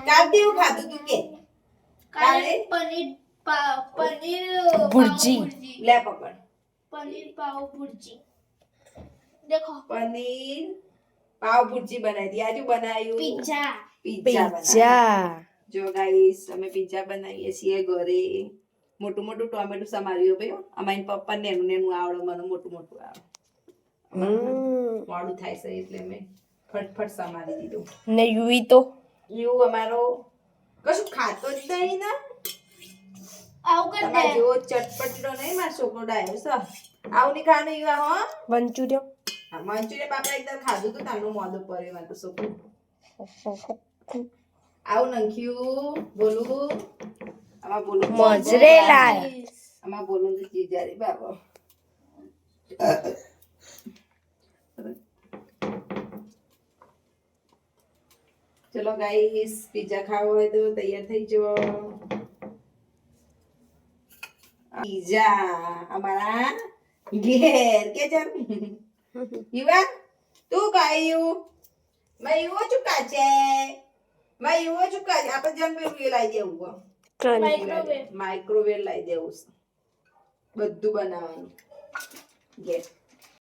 કાલ કેવું ખાધું તું કે કાલે પનીર ભુરજી. લે પકડ પનીર પાવ ભુરજી देखो પનીર પાવ ભુરજી બનાવી દી આજુ બનાવ્યું पिज्जा પિઝા જો ગાઈસ અમે પિઝા બનાવીએ છીએ ઘરે મોટું મોટું ટોમેટો સમાર્યું ભાઈ અમારી પપ્પા નેનું નેનું આવડે મને મોટું મોટું આવડે મોડું થાય છે એટલે મેં ફટફટ સમારી દીધું ને યુવી તો એવું અમારો કશું ખાતો જ નહીં ને આવ કર દે તમારે જેવો ચટપટીનો નહીં મારો છોકરો ડાયો છે આવું નહીં ખાવાનું ઈવા હો મંચુરિયન મંચુરિયન બાપા એકદમ ખાધું તું તારનું મોઢું પડે મારું તો છોકરું આવું નંખ્યું બોલું આમાં બોલું મોજરેલા આમાં બોલું તો જીજારી બાબા ચલો ગાઈસ પિઝા ખાવો હોય તો તૈયાર થઈ જાઓ પિઝા અમારા ઘેર કે ચાલ યુવા તું કાયું મેં યુવો ચુકા છે મેં યુવો ચુકા છે આપણે જમ પેલું એ લાવી દેવું માઇક્રોવેવ લાવી દેવું છે બધું બનાવવાનું ગેસ